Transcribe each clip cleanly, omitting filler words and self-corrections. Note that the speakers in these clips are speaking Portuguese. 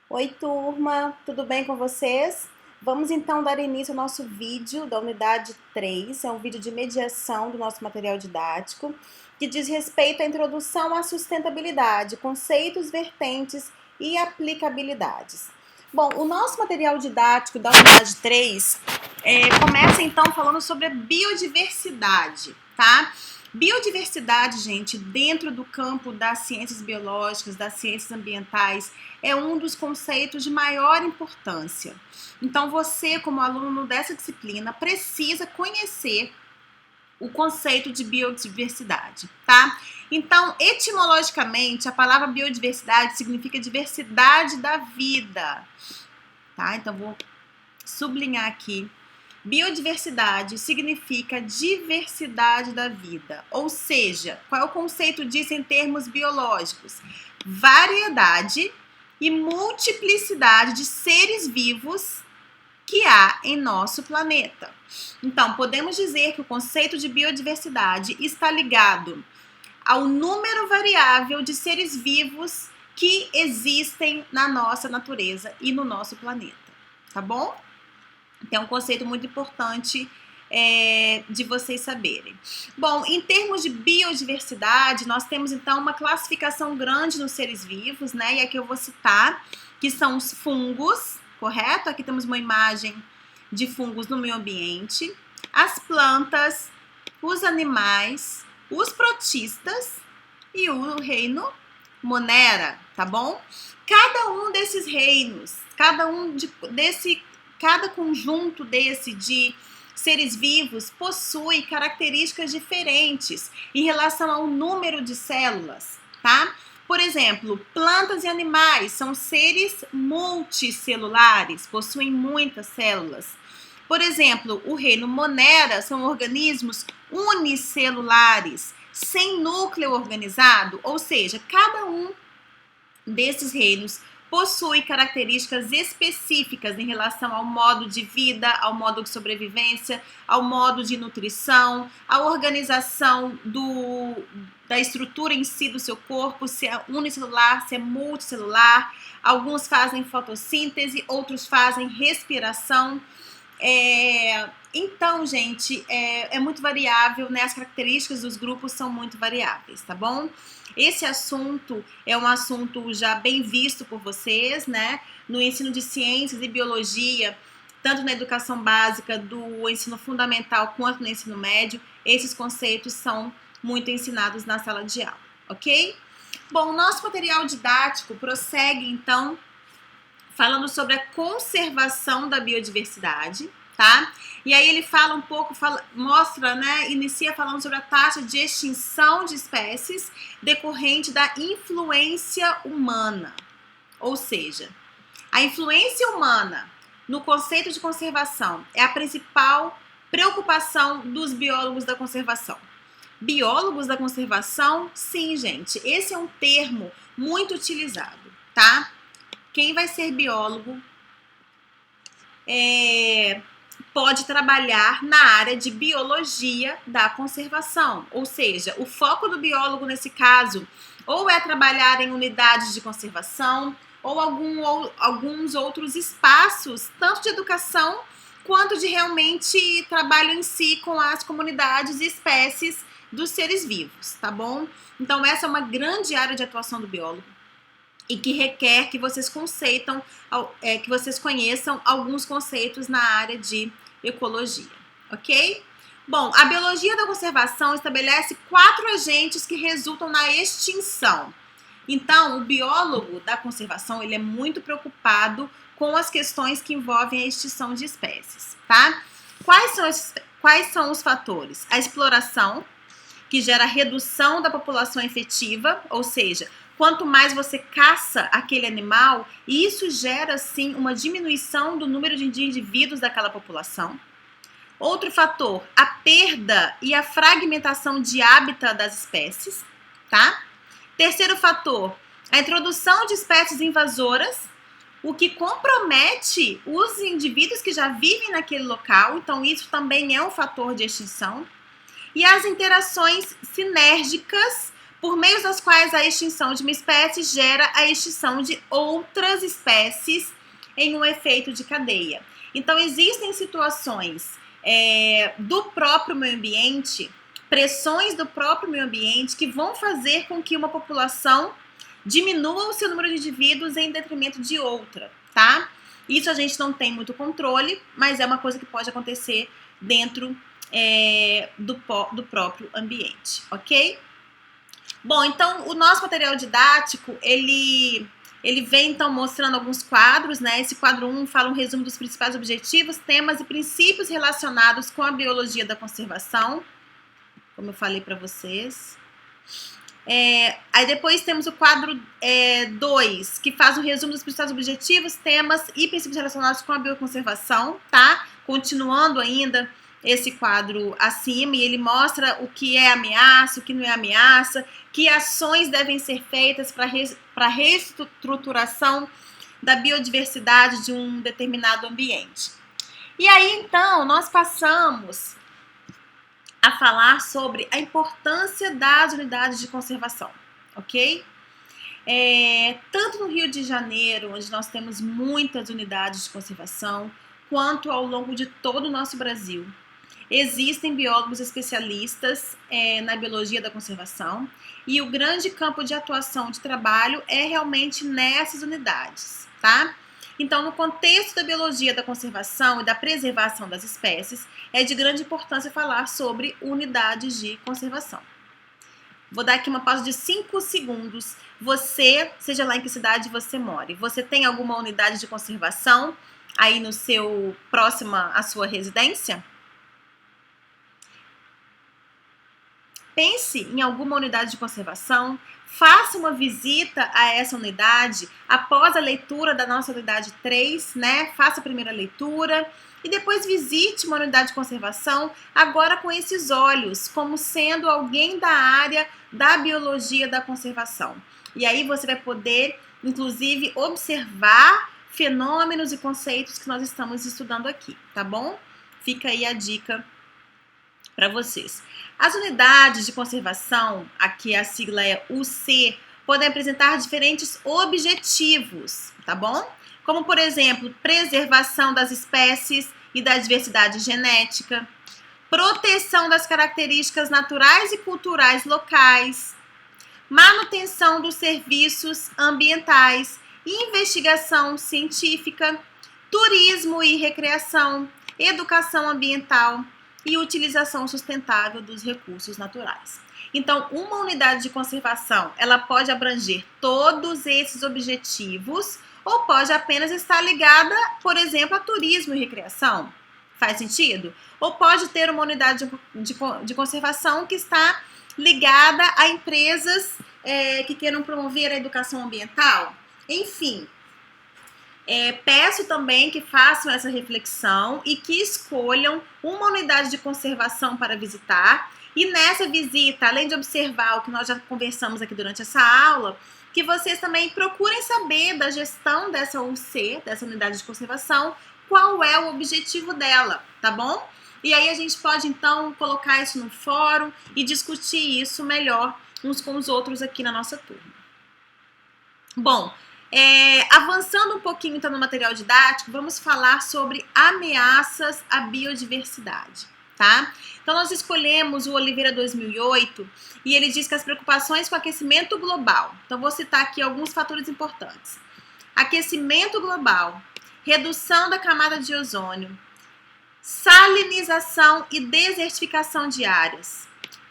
Oi, turma, tudo bem com vocês? Vamos então dar início ao nosso vídeo da unidade 3. É um vídeo de mediação do nosso material didático, que diz respeito à introdução à sustentabilidade, conceitos, vertentes e aplicabilidades. Bom, o nosso material didático da unidade 3 começa então falando sobre a biodiversidade, tá? Biodiversidade, gente, dentro do campo das ciências biológicas, das ciências ambientais, é um dos conceitos de maior importância. Então, você, como aluno dessa disciplina, precisa conhecer o conceito de biodiversidade, tá? Então, etimologicamente, a palavra biodiversidade significa diversidade da vida, tá? Então, vou sublinhar aqui. Biodiversidade significa diversidade da vida, ou seja, qual é o conceito disso em termos biológicos? Variedade e multiplicidade de seres vivos que há em nosso planeta. Então, podemos dizer que o conceito de biodiversidade está ligado ao número variável de seres vivos que existem na nossa natureza e no nosso planeta, tá bom? Então, é um conceito muito importante de vocês saberem. Bom, em termos de biodiversidade, nós temos então uma classificação grande nos seres vivos, né? E aqui eu vou citar que são os fungos, correto? Aqui temos uma imagem de fungos no meio ambiente, as plantas, os animais, os protistas e o reino Monera, tá bom? Cada um desses reinos, cada conjunto desse de seres vivos possui características diferentes em relação ao número de células, tá? Por exemplo, plantas e animais são seres multicelulares, possuem muitas células. Por exemplo, o reino Monera são organismos unicelulares, sem núcleo organizado, ou seja, cada um desses reinos possui características específicas em relação ao modo de vida, ao modo de sobrevivência, ao modo de nutrição, à organização da estrutura em si do seu corpo, se é unicelular, se é multicelular. Alguns fazem fotossíntese, outros fazem respiração. Então, gente, é muito variável, né? As características dos grupos são muito variáveis, tá bom? Esse assunto é um assunto já bem visto por vocês, né? No ensino de ciências e biologia, tanto na educação básica, do ensino fundamental, quanto no ensino médio, esses conceitos são muito ensinados na sala de aula, ok? Bom, o nosso material didático prossegue, então, falando sobre a conservação da biodiversidade, tá? E aí ele fala um pouco, mostra, né? Inicia falando sobre a taxa de extinção de espécies decorrente da influência humana. Ou seja, a influência humana no conceito de conservação é a principal preocupação dos biólogos da conservação. Biólogos da conservação, sim, gente, esse é um termo muito utilizado, tá? Quem vai ser biólogo pode trabalhar na área de biologia da conservação, ou seja, o foco do biólogo nesse caso ou é trabalhar em unidades de conservação ou alguns outros espaços, tanto de educação quanto de realmente trabalho em si com as comunidades e espécies dos seres vivos, tá bom? Então essa é uma grande área de atuação do biólogo e que requer que vocês que vocês conheçam alguns conceitos na área de ecologia, ok? Bom, a biologia da conservação estabelece 4 agentes que resultam na extinção. Então, o biólogo da conservação, ele é muito preocupado com as questões que envolvem a extinção de espécies, tá? Quais são os fatores? A exploração, que gera redução da população efetiva, ou seja, quanto mais você caça aquele animal, isso gera, sim, uma diminuição do número de indivíduos daquela população. Outro fator, a perda e a fragmentação de hábitat das espécies, tá? Terceiro fator, a introdução de espécies invasoras, o que compromete os indivíduos que já vivem naquele local, então isso também é um fator de extinção. E as interações sinérgicas por meio das quais a extinção de uma espécie gera a extinção de outras espécies em um efeito de cadeia. Então, existem situações do próprio meio ambiente, pressões do próprio meio ambiente que vão fazer com que uma população diminua o seu número de indivíduos em detrimento de outra, tá? Isso a gente não tem muito controle, mas é uma coisa que pode acontecer dentro do próprio ambiente, ok? Bom, então o nosso material didático, ele vem então mostrando alguns quadros, né? Esse quadro 1 fala um resumo dos principais objetivos, temas e princípios relacionados com a biologia da conservação, como eu falei para vocês. Aí depois temos o quadro 2, que faz um resumo dos principais objetivos, temas e princípios relacionados com a bioconservação, tá? Continuando ainda esse quadro acima, e ele mostra o que é ameaça, o que não é ameaça, que ações devem ser feitas para a reestruturação da biodiversidade de um determinado ambiente. E aí, então, nós passamos a falar sobre a importância das unidades de conservação, ok? Tanto no Rio de Janeiro, onde nós temos muitas unidades de conservação, quanto ao longo de todo o nosso Brasil. Existem biólogos especialistas na biologia da conservação e o grande campo de atuação de trabalho é realmente nessas unidades, tá? Então, no contexto da biologia da conservação e da preservação das espécies, é de grande importância falar sobre unidades de conservação. Vou dar aqui uma pausa de 5 segundos. Você, seja lá em que cidade você mora, você tem alguma unidade de conservação aí no seu próxima à sua residência? Pense em alguma unidade de conservação, faça uma visita a essa unidade após a leitura da nossa unidade 3, né? Faça a primeira leitura e depois visite uma unidade de conservação agora com esses olhos, como sendo alguém da área da biologia da conservação. E aí você vai poder, inclusive, observar fenômenos e conceitos que nós estamos estudando aqui, tá bom? Fica aí a dica para vocês. As unidades de conservação, aqui a sigla é UC, podem apresentar diferentes objetivos, tá bom? Como, por exemplo, preservação das espécies e da diversidade genética, proteção das características naturais e culturais locais, manutenção dos serviços ambientais, investigação científica, turismo e recreação, educação ambiental e utilização sustentável dos recursos naturais. Então, uma unidade de conservação, ela pode abranger todos esses objetivos ou pode apenas estar ligada, por exemplo, a turismo e recreação. Faz sentido? Ou pode ter uma unidade de conservação que está ligada a empresas que queiram promover a educação ambiental. Enfim, peço também que façam essa reflexão e que escolham uma unidade de conservação para visitar. E nessa visita, além de observar o que nós já conversamos aqui durante essa aula, que vocês também procurem saber da gestão dessa UC, dessa unidade de conservação, qual é o objetivo dela, tá bom? E aí a gente pode, então, colocar isso no fórum e discutir isso melhor uns com os outros aqui na nossa turma. Bom, avançando um pouquinho então no material didático, vamos falar sobre ameaças à biodiversidade, tá? Então nós escolhemos o Oliveira 2008 e ele diz que as preocupações com o aquecimento global, então vou citar aqui alguns fatores importantes: aquecimento global, redução da camada de ozônio, salinização e desertificação de áreas,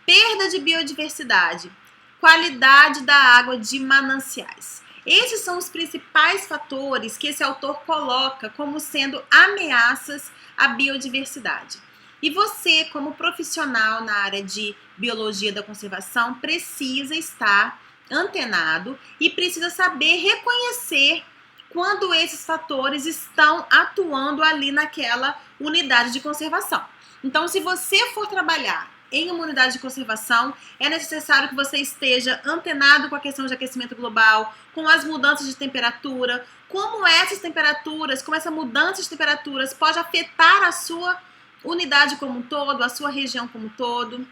perda de biodiversidade, qualidade da água de mananciais. Esses são os principais fatores que esse autor coloca como sendo ameaças à biodiversidade. E você, como profissional na área de biologia da conservação, precisa estar antenado e precisa saber reconhecer quando esses fatores estão atuando ali naquela unidade de conservação. Então, se você for trabalhar em uma unidade de conservação, é necessário que você esteja antenado com a questão de aquecimento global, com as mudanças de temperatura, como essas temperaturas, como essa mudança de temperaturas pode afetar a sua unidade como um todo, a sua região como um todo,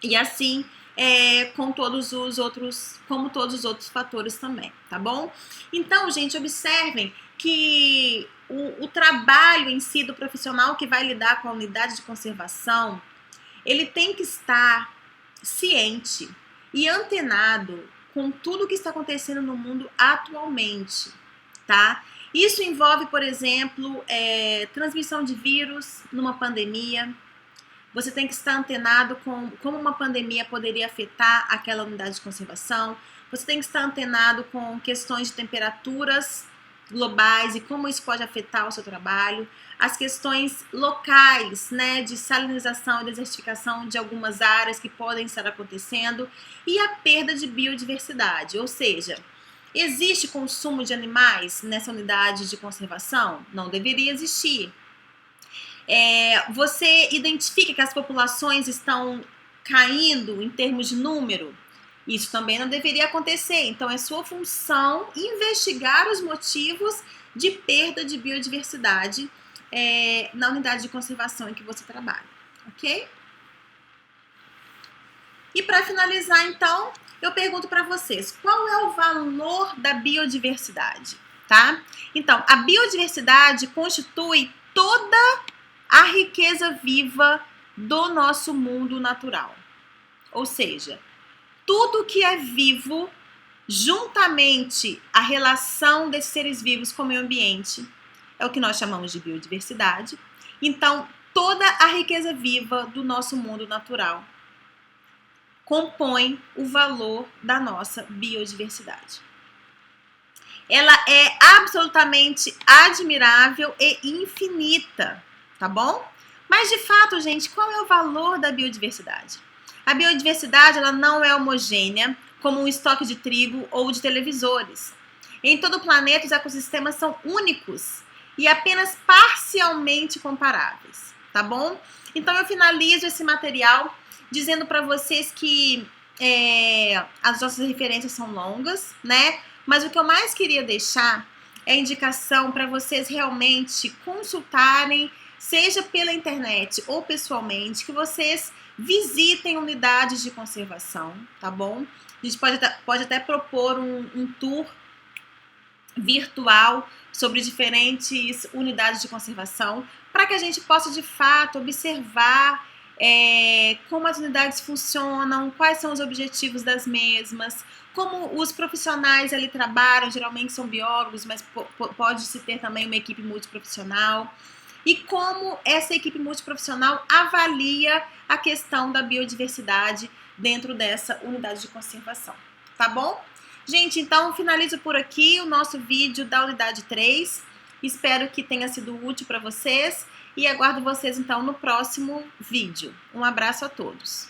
e assim como todos os outros fatores também, tá bom? Então, gente, observem que o trabalho em si do profissional que vai lidar com a unidade de conservação, ele tem que estar ciente e antenado com tudo que está acontecendo no mundo atualmente, tá? Isso envolve, por exemplo, transmissão de vírus numa pandemia. Você tem que estar antenado com como uma pandemia poderia afetar aquela unidade de conservação. Você tem que estar antenado com questões de temperaturas globais e como isso pode afetar o seu trabalho. As questões locais, né, de salinização e desertificação de algumas áreas que podem estar acontecendo. E a perda de biodiversidade, ou seja, existe consumo de animais nessa unidade de conservação? Não deveria existir. Você identifica que as populações estão caindo em termos de número? Isso também não deveria acontecer. Então, é sua função investigar os motivos de perda de biodiversidade na unidade de conservação em que você trabalha, ok? E para finalizar, então, eu pergunto para vocês, qual é o valor da biodiversidade, tá? Então, a biodiversidade constitui toda a riqueza viva do nosso mundo natural. Ou seja, tudo que é vivo, juntamente a relação desses seres vivos com o meio ambiente, é o que nós chamamos de biodiversidade. Então, toda a riqueza viva do nosso mundo natural compõe o valor da nossa biodiversidade. Ela é absolutamente admirável e infinita, tá bom? Mas, de fato, gente, qual é o valor da biodiversidade? A biodiversidade, ela não é homogênea, como um estoque de trigo ou de televisores. Em todo o planeta, os ecossistemas são únicos e apenas parcialmente comparáveis, tá bom? Então, eu finalizo esse material dizendo para vocês que as nossas referências são longas, né? Mas o que eu mais queria deixar é a indicação para vocês realmente consultarem, seja pela internet ou pessoalmente, que vocês visitem unidades de conservação, tá bom? A gente pode até propor um tour virtual sobre diferentes unidades de conservação, para que a gente possa, de fato, observar como as unidades funcionam, quais são os objetivos das mesmas, como os profissionais ali trabalham, geralmente são biólogos, mas pode-se ter também uma equipe multiprofissional, e como essa equipe multiprofissional avalia a questão da biodiversidade dentro dessa unidade de conservação, tá bom? Gente, então finalizo por aqui o nosso vídeo da unidade 3, espero que tenha sido útil para vocês e aguardo vocês então no próximo vídeo. Um abraço a todos!